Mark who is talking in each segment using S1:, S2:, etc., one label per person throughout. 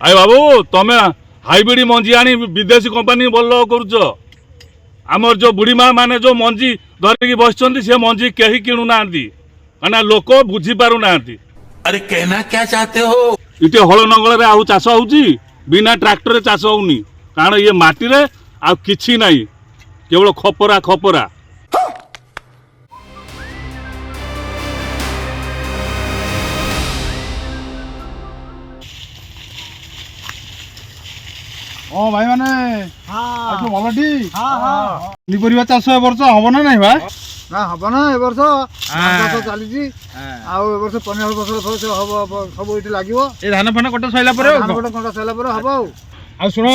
S1: ଆଏ ବାବୁ ତମେ ହାଇବ୍ରିଡ ମଞ୍ଜି ଆଣି ବିଦେଶୀ କମ୍ପାନୀ ଭଲ କରୁଛ। ଆମର ଯୋଉ ବୁଢୀ ମା ମାନେ ଯୋଉ ମଞ୍ଜି ଧରିକି ବସିଛନ୍ତି ସେ ମଞ୍ଜି କେହି କିଣୁନାହାନ୍ତି, ମାନେ ଲୋକ ବୁଝି ପାରୁନାହାନ୍ତି।
S2: अरे कहना क्या चाहते हो?
S1: ଇଟେ ହଳ ନଙ୍ଗଳରେ ଆଉ ଚାଷ ହଉଛି, ବିନା ଟ୍ରାକ୍ଟରରେ ଚାଷ ହଉନି, କାରଣ ଇଏ ମାଟିରେ ଆଉ କିଛି ନାହିଁ, କେବଳ ଖପରା ଖପରା।
S3: हाँ भाई माने
S4: हाँ
S3: भलटी
S4: हाँ
S3: पनीपरिया चाष ए वर्ष हम ना नहीं भाई
S4: ना हम ना ए वर्ष चाष चली आउ ए वर्ष पनीर फसल फसल हम सब ये लगे
S3: ए धान फान कटा सैला पर
S4: धान गोटे कंटा सारा पर हम
S3: आ सुन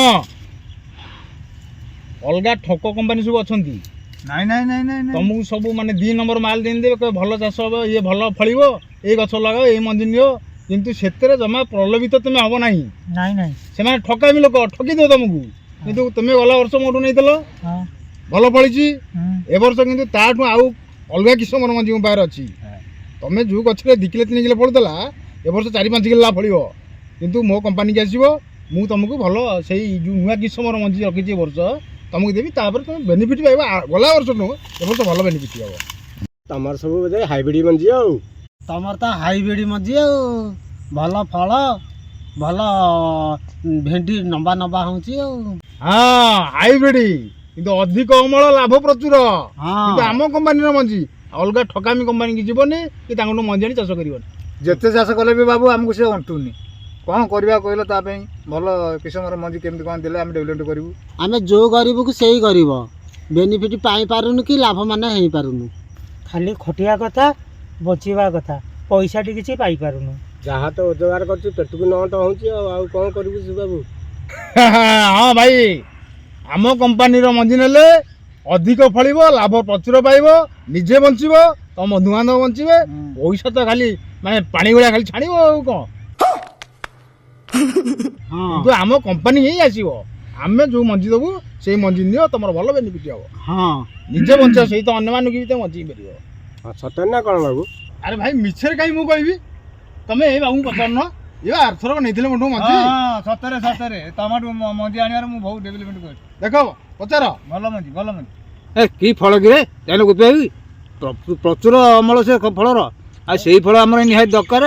S3: अलग ठक कंपनी सब अच्छा
S4: नहीं नहीं नहीं नहीं
S3: तुमको सब माने 2 नंबर माल देदेवे कहे भल चाष हम ये भल फल ये गछ लगाओ ये मंजी नियो किंतु से जमा प्रलोभित तुम हम ना
S4: नहीं नहीं
S3: से ठकामी लोक ठकी दे तुमको किंतु तुम्हें गला वर्ष मोटू नहीं भल फली ए वर्ष किंतु ताठू आउ अलग किस्म मंजी मो पाखे अच्छी तुम्हें जो गच्छे 2 किलो 3 किलो फलुला ए वर्ष 4-5 किलो फल किंतु मो कंपनी की आसो मु तुमको भल से जो नुआ किस्म मंजी रखी वर्ष तुमको देवी तुम बेनिफिट पाइब गला वर्ष नु ए वर्ष भल बेनिफिट हम
S4: तमर सब बोधे हाइब्रिड मंजी तमर तो हाइब्रिड मंजी भल फल भल भेंडी नंबा नंबा होची
S3: हाँ हाइब्रिड किंतु अधिक अमल लाभ प्रचुर किंतु आम कंपनी मंजी अलग ठकामी कंपनी की जीवनी कि मंजी आनी चाष कर
S4: जिते चाष कले भी बाबू आमको से अंटुनी कौन करवा कहल तापी भल किस्म मंजी केमती कौन देले डेवलपमेंट करूँ
S5: आमे जो गरीब को सही गरीब बेनिफिट पाई पारुनु कि लाभ माने हेई पारुनु
S6: खाली खटिया कथा बचिवा कथा पैसा टी किछि पाई पारुनु
S4: जहाँ तो रोजगार कर पेट को नट हो कौन करू बाबू
S3: हाँ भाई आम कंपनी मंजी नेले अधिक फल लाभ प्रचुर पाइब निजे बंचब तुम बंधुबांधव बंचे पैसा तो खाली माने पानी भलिया खाली छाड़ कौन किंतु आम कंपनी ही आसो आम जो मंजी देबू से मंजी नियो तुम भल बेनिफिट हम
S5: हाँ
S3: निजे बंच सहित अन्य मानक भी बंची पार
S4: सतन ना कौन बाबू
S3: अरे भाई मिछर कहीं मुझे कहबी तुम ये बाबू पचार ये आरथरक नहीं मोटू मंजी
S4: सतरे सतरे तमठू मंजी आनिबार मु बहुत डेवलपमेंट कर
S3: देख पचार
S4: भल मंजी
S5: ए की फल कि जान गुपाई प्रचुर अमल से फलर आ से फल आम निहाती दरकार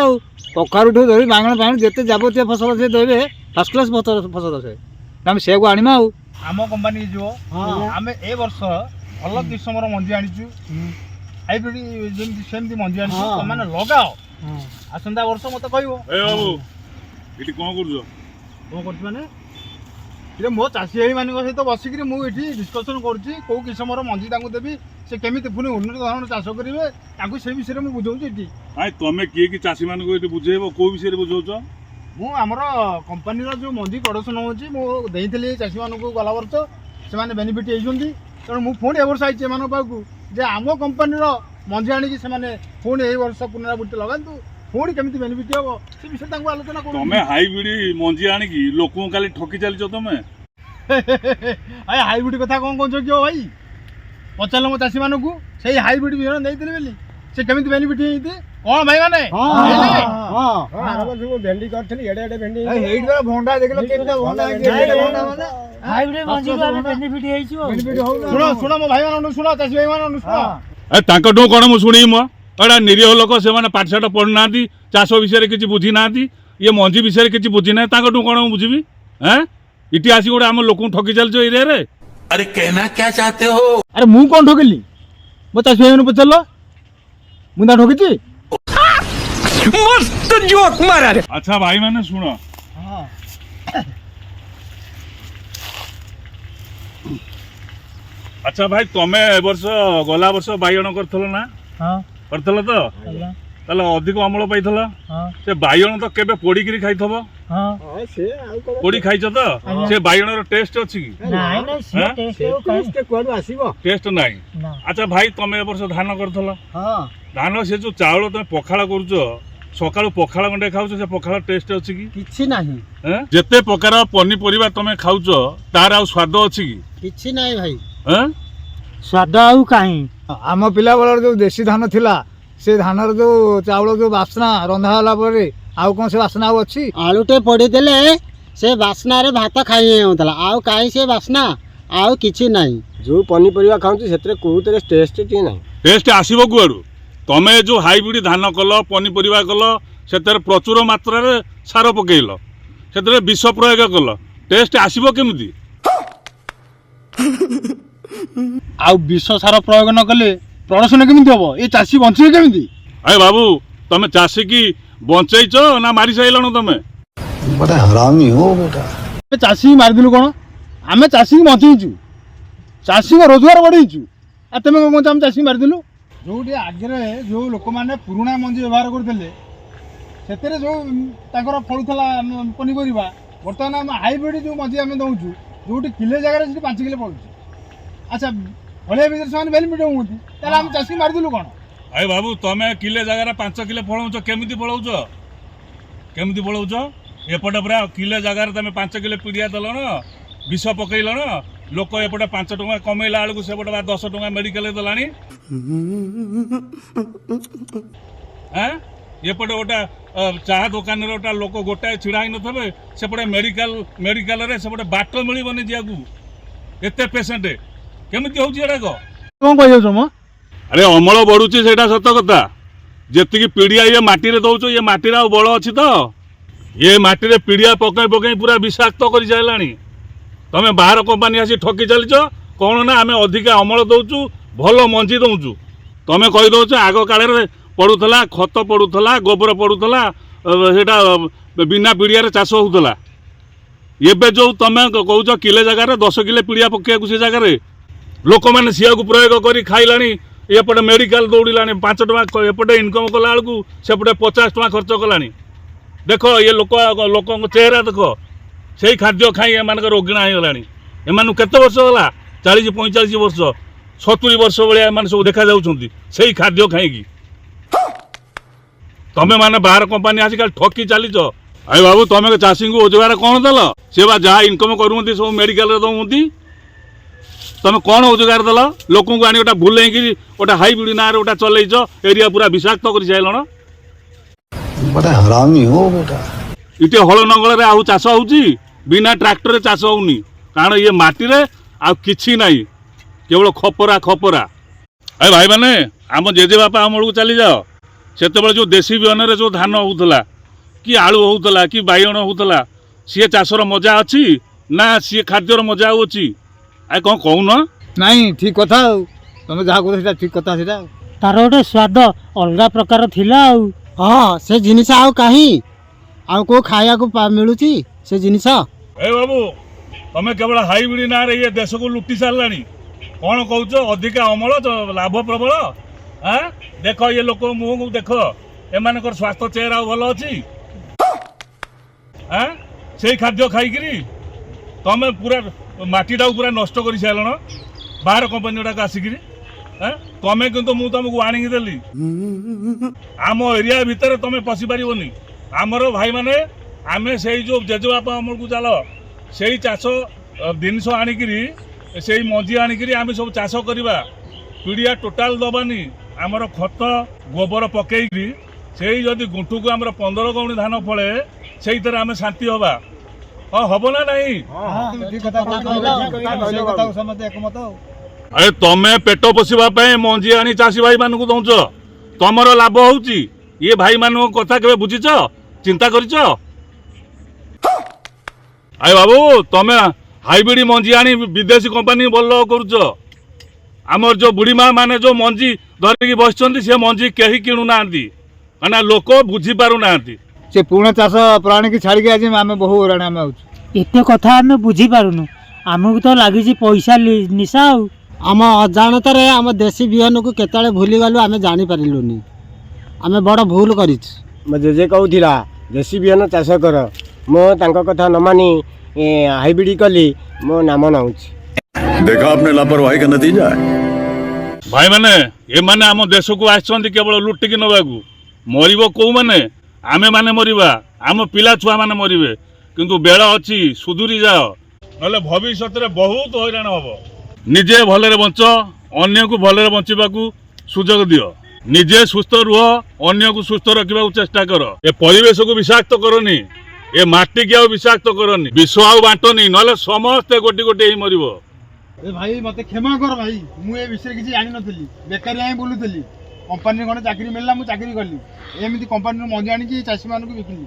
S5: कखारू ठू धरी बांगण बांगण जिते जाबतीय फसल से देवे फास्ट क्लास फसल से आम से आनीमा
S3: आम कंपनी जो आम ए वर्ष भल किस्म मंजी आनीचु हाइब्रिड जमी सेमती मंजी आनीचु मैंने लगाओ आसंता वर्ष मत कहब
S1: ए बाबू इटी कौन करूछ
S3: कौन कर माने ये मो चाषी भाई मान सहित बसिक मुझे डिस्कसन करुँची कौ किस्म मंजी देवी से केमी पुणी उन्नत धरण चाष करेंगे से विषय में बुझाऊँ
S1: आए तमे किए कि चाषी मान को बुझेब को विषय बुझाउछ
S3: मुझर कंपनी जो मंजी प्रडक्शन होती चाषी मान को गला वर्ष से बेनिफिट होती तेणु मुझे पुणी ए वर्ष आई एम पाक जे आम कंपनी मंजी आनी पुणी ए वर्ष पुनरावृत्ति लगातु पुणी केमी बेनिफिट हम से विषय आलोचना कर
S1: तमे हाइब्रिड मंजी आनिकी लोक खाली ठकी चलीच तमे
S3: अरे हाइब्रिड कथा कौन कौन कि भाई पचार मो चाषी मान को से हाइब्रिड विहन नहीं से केमी बेनिफिट होती कौन भाई माने
S4: भेंडी कर भेंडी भंडा देख
S6: हाइब्रिड मंजी को आमे बेनिफिट हेइछु
S3: शुण शुण मो भाई मान शुण चाषी भाई मान शुण
S1: ए तांकटू कौन मु शुणी मो एटा निरीह लोक से पाठशाठ पढ़ी ना चाष विषय किसी बुझी ना ये मंजी विषय किसी बुझी ना तांकटू कौन बुझी हैं इटी आसी गोटे आम लोक ठकी चलছো एरिया रे
S2: अरे कहना क्या चाहते हो?
S3: अरे मु कौन ठकिली मो चाषी भाई पचार मुझे ठकी
S2: मस्त जोक मारा रे।
S1: अच्छा भाई मैंने शुण अच्छा भाई तमे ए वर्ष गला वर्ष बाइगण करथलो ना करथलो तो ताले अधिक अमल पाइथलो से बाइगण तो केबे पोड़ी किरी खाइथबो पोड़ी खाइछ तो से बाइगण रो टेस्ट अछि कि
S6: नाही नाही से टेस्ट
S4: कुआडू आसीबो
S1: टेस्ट नाही अच्छा भाई तमे ए वर्ष धान करथलो धान से जो चावल तमे पखाळ करूछो सकाळु पखाळ गंडे खाउछो से पखाळ टेस्ट अछि कि
S5: किछि नाही
S1: जेते प्रकार पनीपरिबा तमे खाउछो तार आ स्वाद अछि कि
S5: किछि नाही भाई
S6: स्वाद आउ काई
S4: आम पिला बेलर जो देसी धान थिला से धानर जो चावल जो बासना रंधा होला परे आउ कौन से बासना आउ अछि
S5: आलूटे पड़ी देले
S4: ସେ ବାସ୍ନାରେ ଭାତ ଖାଇ ହେଉଥିଲା ଆଉ କାହିଁ ସେ ବାସ୍ନା ଆଉ କିଛି ନାହିଁ ଯେଉଁ ପନିପରିବା ଖାଉଛୁ ସେଥିରେ କୋଉଥିରେ ଟେଷ୍ଟ ଟିକେ ନାହିଁ
S1: ଟେଷ୍ଟ ଆସିବ କୁଆଡ଼ୁ? ତମେ ଯେଉଁ ହାଇବ୍ରିଡ୍ ଧାନ କଲ ପନିପରିବା କଲ ସେଥିରେ ପ୍ରଚୁର ମାତ୍ରାରେ ସାର ପକେଇଲ ସେଥିରେ ବିଷ ପ୍ରୟୋଗ କଲ ଟେଷ୍ଟ ଆସିବ କେମିତି?
S3: ଆଉ ବିଷ ସାର ପ୍ରୟୋଗ ନ କଲେ ପ୍ରଡକ୍ସନ କେମିତି ହବ? ଏ ଚାଷୀ ବଞ୍ଚିବେ କେମିତି?
S1: ଆରେ ବାବୁ ତମେ ଚାଷୀକି ବଞ୍ଚେଇଛ ନା ମାରି ସାରିଲଣ ତମେ?
S3: ଆମେ ଚାଷୀ ମାରିଦେଲୁ କ'ଣ? ଆମେ ଚାଷୀକି ବଞ୍ଚେଇଛୁ, ଚାଷୀଙ୍କ ରୋଜଗାର ବଢ଼େଇଛୁ। ଆଉ ତମେ କ'ଣ କହୁଛ ଆମେ ଚାଷୀ ମାରିଦେଲୁ? ଯେଉଁଠି ଆଗରେ ଯେଉଁ ଲୋକମାନେ ପୁରୁଣା ମଞ୍ଜି ବ୍ୟବହାର କରୁଥିଲେ ସେଥିରେ ଯେଉଁ ତାଙ୍କର ଫଳୁଥିଲା ପନିପରିବା ବର୍ତ୍ତମାନ ଆମେ ହାଇବ୍ରିଡ୍ ଯେଉଁ ମଞ୍ଜି ଆମେ ଦେଉଛୁ ଯେଉଁଠି କିଲେ ଜାଗାରେ ସେଠି 5 କିଲୋ ପଡ଼ୁଛି। ଆଚ୍ଛା ଭଳିଆ ଭିତରେ ସେମାନେ ବେନିଫିଟ୍ ହୁଅନ୍ତି ତାହେଲେ ଆମେ ଚାଷୀ ମାରିଦେଲୁ କ'ଣ?
S1: ଆରେ ବାବୁ ତମେ କିଲେ ଜାଗାରେ 5 କିଲୋ ଫଳଉଛ କେମିତି ଫଳଉଛ? କେମିତି ଫଳଉଛ? ଏପଟେ ପୁରା କିଲେ ଜାଗାରେ ତମେ 5 କିଲୋ ପିଡ଼ିଆ ଦେଲଣ ବିଷ ପକେଇଲଣ ଲୋକ ଏପଟେ 5 ଟଙ୍କା କମେଇଲା ବେଳକୁ ସେପଟେ ବା 10 ଟଙ୍କା ମେଡ଼ିକାଲରେ ଦେଲାଣି। ଏପଟେ ଗୋଟେ ଚାହା ଦୋକାନରେ ଗୋଟେ ଲୋକ ଗୋଟାଏ ଛିଡ଼ା ହେଇନଥିବେ ସେପଟେ ମେଡ଼ିକାଲରେ ସେପଟେ ବାଟ ମିଳିବନି ଯିବାକୁ ଏତେ ପେସେଣ୍ଟ କେମିତି ହେଉଛି ଏଟାକ?
S3: କ'ଣ କହିଯାଉଛ ମ?
S1: ଆରେ ଅମଳ ବଢ଼ୁଛି ସେଇଟା ସତ କଥା ଯେତିକି ପିଡ଼ିଆ ଇଏ ମାଟିରେ ଦେଉଛ ଇଏ ମାଟିରେ ଆଉ ବଳ ଅଛି ତ? ଇଏ ମାଟିରେ ପିଡ଼ିଆ ପକାଇ ପକାଇ ପୁରା ବିଷାକ୍ତ କରିସାରିଲାଣି। ତମେ ବାହାର କମ୍ପାନୀ ଆସି ଠକି ଚାଲିଛ କ'ଣ ନା ଆମେ ଅଧିକା ଅମଳ ଦେଉଛୁ ଭଲ ମଞ୍ଜି ଦେଉଛୁ। ତମେ କହିଦେଉଛ ଆଗ କାଳରେ ପଡ଼ୁଥିଲା ଖତ ପଡ଼ୁଥିଲା ଗୋବର ପଡ଼ୁଥିଲା ସେଇଟା ବିନା ପିଡ଼ିଆରେ ଚାଷ ହେଉଥିଲା। ଏବେ ଯେଉଁ ତମେ କହୁଛ କିଲେ ଜାଗାରେ 10 କିଲୋ ପିଡ଼ିଆ ପକେଇବାକୁ ସେ ଜାଗାରେ ଲୋକମାନେ ସିଆକୁ ପ୍ରୟୋଗ କରି ଖାଇଲାଣି ଏପଟେ ମେଡ଼ିକାଲ ଦୌଡ଼ିଲାଣି 5 ଟଙ୍କା ଏପଟେ ଇନକମ୍ କଲା ବେଳକୁ ସେପଟେ 50 ଟଙ୍କା ଖର୍ଚ୍ଚ କଲାଣି। ଦେଖ ଏ ଲୋକଙ୍କ ଚେହେରା ଦେଖ ସେଇ ଖାଦ୍ୟ ଖାଇ ଏମାନଙ୍କ ରୋଗିଣା ହେଇଗଲାଣି। ଏମାନଙ୍କୁ କେତେ ବର୍ଷ ହେଲା? 40-45 ବର୍ଷ 70 ବର୍ଷ ଭଳିଆ ଏମାନେ ସବୁ ଦେଖାଯାଉଛନ୍ତି ସେଇ ଖାଦ୍ୟ ଖାଇକି। ତମେ ମାନେ ବାହାର କମ୍ପାନୀ ଆସି ଖାଲି ଠକି ଚାଲିଛ। ଆରେ ବାବୁ ତମେ ଚାଷୀଙ୍କୁ ରୋଜଗାର କ'ଣ ଦେଲ? ସେ ବା ଯାହା ଇନକମ୍ କରୁଛନ୍ତି ସବୁ ମେଡ଼ିକାଲରେ ଦେଉଛନ୍ତି। ତମେ କ'ଣ ରୋଜଗାର ଦେଲ? ଲୋକଙ୍କୁ ଆଣି ଗୋଟେ ଭୁଲେଇକିରି ଗୋଟେ ହାଇବ୍ରିଡ୍ ନାଁରେ ଗୋଟେ ଚଲେଇଛ ଏରିଆ ପୁରା ବିଷାକ୍ତ କରି ସାରିଲଣ। ଇଟେ ହଳ ନଙ୍ଗଳରେ ଆଉ ଚାଷ ହେଉଛି ବିନା ଟ୍ରାକ୍ଟରରେ ଚାଷ ହେଉନି କାରଣ ଇଏ ମାଟିରେ ଆଉ କିଛି ନାହିଁ କେବଳ ଖପରା। ଆରେ ଭାଇମାନେ ଆମ ଜେଜେବାପା ଅମଳକୁ ଚାଲିଯାଅ ସେତେବେଳେ ଯେଉଁ ଦେଶୀ ବିହନରେ ଯେଉଁ ଧାନ ହେଉଥିଲା କି ଆଳୁ ହେଉଥିଲା କି ବାଇଗଣ ହେଉଥିଲା ସିଏ ଚାଷର ମଜା ଅଛି ନା ସିଏ ଖାଦ୍ୟର ମଜା ଆଉ ଅଛି? ଆରେ କ'ଣ କହୁନ?
S5: ନାଇଁ ଠିକ୍ କଥା ଆଉ ତମେ ଯାହା କହୁଛ ସେଇଟା ଠିକ୍ କଥା ସେଇଟା
S6: ତାର ଗୋଟେ ସ୍ୱାଦ ଅଲଗା ପ୍ରକାର ଥିଲା ଆଉ।
S4: ହଁ ସେ ଜିନିଷ ଆଉ କାହିଁ ଆଉ କେଉଁ ଖାଇବାକୁ ମିଳୁଛି ସେ ଜିନିଷ?
S1: ଏ ବାବୁ ତମେ କେବଳ ହାଇବ୍ରିଡ୍ ନାଁରେ ଇଏ ଦେଶକୁ ଲୁଟି ସାରିଲାଣି। କ'ଣ କହୁଛ ଅଧିକା ଅମଳ ଲାଭ ପ୍ରବଳ? ଦେଖ ଇଏ ଲୋକ ମୁହଁକୁ ଦେଖ ଏମାନଙ୍କର ସ୍ୱାସ୍ଥ୍ୟ ଚେହେରା ଆଉ ଭଲ ଅଛି? ସେଇ ଖାଦ୍ୟ ଖାଇକିରି ତମେ ପୁରା ମାଟିଟାକୁ ପୁରା ନଷ୍ଟ କରି ସାରିଲଣ ବାହାର କମ୍ପାନୀ ଗୁଡ଼ାକ ଆସିକିରି। ତମେ କିନ୍ତୁ ମୁଁ ତମକୁ ୱାର୍ଣ୍ଣିଂ ଦେଲି ଆମ ଏରିଆ ଭିତରେ ତମେ ପଶିପାରିବନି। ଆମର ଭାଇମାନେ ଆମେ ସେଇ ଯେଉଁ ଜେଜେବାପା ଅମଳକୁ ଚାଲ ସେଇ ଚାଷ ଜିନିଷ ଆଣିକିରି ସେଇ ମଞ୍ଜି ଆଣିକିରି ଆମେ ସବୁ ଚାଷ କରିବା ପିଡ଼ିଆ ଟୋଟାଲ ଦେବାନି ଆମର ଖତ ଗୋବର ପକେଇକିରି ସେଇ ଯଦି ଗୁଣ୍ଠୁକୁ ଆମର 15 ଗଉଣି ଧାନ ଫଳେ ସେଇଥିରେ ଆମେ ଶାନ୍ତି ହେବା। ହଁ ହବ ନା ନାହିଁ? ଆରେ ତମେ ପେଟ ପୋଷିବା ପାଇଁ ମଞ୍ଜି ଆଣି ଚାଷୀ ଭାଇମାନଙ୍କୁ ଦଉଛ ତମର ଲାଭ ହେଉଛି ଇଏ ଭାଇମାନଙ୍କ କଥା କେବେ ବୁଝିଛ ଚିନ୍ତା କରିଛ? ଆରେ ବାବୁ ତମେ ହାଇବ୍ରିଡ୍ ମଞ୍ଜି ଆଣି ବିଦେଶୀ କମ୍ପାନୀ ଭଲ କରୁଛ। ଆମର ଯେଉଁ ବୁଢ଼ୀ ମା ମାନେ ଯେଉଁ ମଞ୍ଜି ଧରିକି ବସିଛନ୍ତି ସେ ମଞ୍ଜି କେହି କିଣୁନାହାନ୍ତି କାହିଁକିନା ଲୋକ ବୁଝିପାରୁନାହାନ୍ତି।
S5: ସେ ପୁରୁଣା ଚାଷ ପ୍ରାଣୀକି ଛାଡ଼ିକି ଆଜି ଆମେ ବହୁ ହଇରାଣ ଆମେ ହେଉଛୁ।
S6: ଏତେ କଥା ଆମେ ବୁଝିପାରୁନୁ ଆମକୁ ତ ଲାଗିଛି ପଇସା ନିଶା ଆଉ।
S4: ଆମ ଅଜାଣତରେ ଆମ ଦେଶୀ ବିହନକୁ କେତେବେଳେ ଭୁଲିଗଲୁ ଆମେ ଜାଣିପାରିଲୁନି। ଆମେ ବଡ଼ ଭୁଲ କରିଛୁ। ମୋ ଜେଜେ କହୁଥିଲା ଦେଶୀ ବିହନ ଚାଷ କର ମୁଁ ତାଙ୍କ କଥା ନ ମାନି ହାଇବ୍ରିଡ୍ କଲି ମୋ ନାମ ନେଉଛି।
S7: देखा आपने लापरवाही का नतीजा है।
S1: ଭାଇମାନେ ଏମାନେ ଆମ ଦେଶକୁ ଆସିଛନ୍ତି କେବଳ ଲୁଟିକି ନେବାକୁ। ମରିବ କୋଉମାନେ? ଆମେମାନେ ମରିବା ଆମ ପିଲା ଛୁଆମାନେ ମରିବେ କିନ୍ତୁ ବେଳ ଅଛି ସୁଧୁରି ଯାଅ ନହେଲେ ଭବିଷ୍ୟତରେ ବହୁତ ହଇରାଣ ହେବ। ନିଜେ ଭଲରେ ବଞ୍ଚ ଅନ୍ୟକୁ ଭଲରେ ବଞ୍ଚିବାକୁ ସୁଯୋଗ ଦିଅ। ନିଜେ ସୁସ୍ଥ ରୁହ ଅନ୍ୟକୁ ସୁସ୍ଥ ରଖିବାକୁ ଚେଷ୍ଟା କର। ଏ ପରିବେଶକୁ ବିଷାକ୍ତ କରନି ଏ ମାଟିକି ଆଉ ବିଷାକ୍ତ କରନି, ବିଷ ଆଉ ବାଣ୍ଟନି, ନହେଲେ ସମସ୍ତେ ଗୋଟି ଗୋଟି ହେଇ ମରିବ।
S3: ଏ ଭାଇ ମତେ କ୍ଷମା କର ଭାଇ, ମୁଁ ଏ ବିଷୟରେ କିଛି ଜାଣିନଥିଲି, ବେକାରୀ ହିଁ ବୁଲୁଥିଲି। କମ୍ପାନୀରେ ଖଣ୍ଡେ ଚାକିରି ମିଳିଲା, ମୁଁ ଚାକିରି କଲି, ଏମିତି କମ୍ପାନୀରୁ ମଞ୍ଜି ଆଣିକି ଚାଷୀମାନଙ୍କୁ ବିକିଲି।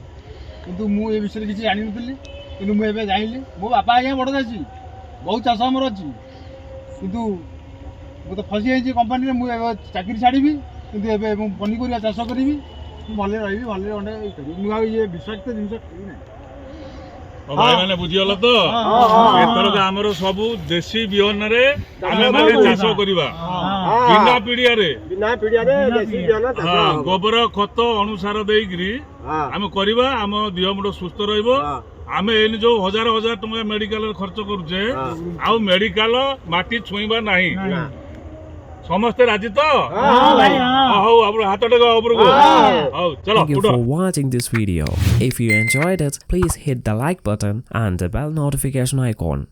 S3: କିନ୍ତୁ ମୁଁ ଏ ବିଷୟରେ କିଛି ଜାଣିନଥିଲି, କିନ୍ତୁ ମୁଁ ଏବେ ଜାଣିଲି। ମୋ ବାପା ଆଜ୍ଞା ବଡ଼ ଚାଷୀ, ବହୁତ ଚାଷ ଆମର ଅଛି, କିନ୍ତୁ ମୁଁ ତ ଫସି ଯାଇଛି କମ୍ପାନୀରେ। ମୁଁ ଏବେ ଚାକିରି ଛାଡ଼ିବି, କିନ୍ତୁ ଏବେ ମୁଁ ପନିପରିବା ଚାଷ କରିବି, ମୁଁ ଭଲରେ ରହିବି, ଭଲରେ ଖଣ୍ଡେ ଇଏ କରିବି। ମୁଁ ଆଉ ଇଏ ବିଷାକ୍ତ ଜିନିଷ ଖାଇବି ନାହିଁ।
S1: ଭାଇ ମାନେ ବୁଝିଗଲ ତ? ଏଥରକ ଆମର ସବୁ ଦେଶୀ ବିହନରେ ଆମେ ମାନେ ଚାଷ କରିବା, ବିନା ପିଡ଼ିଆରେ, ଗୋବର ଖତ ଅନୁସାର ଦେଇକିରି ଆମେ କରିବା। ଆମ ଦେହ ମୁଣ୍ଡ ସୁସ୍ଥ ରହିବ। ଆମେ ଏଇନେ ଯୋଉ ହଜାର ହଜାର ଟଙ୍କା ମେଡିକାଲରେ ଖର୍ଚ୍ଚ କରୁଛେ, ଆଉ ମେଡିକାଲ ମାଟି ଛୁଇଁବା ନାହିଁ। ସମସ୍ତେ ରାଜି ତ? ହଉ ଆପଣ ହାତ ଟେକ ଉପରକୁ। ହଉ ଚଲ
S8: Thank you
S1: ଉଠ।
S8: for watching this video. If you enjoyed it, please hit the like button and the bell notification icon.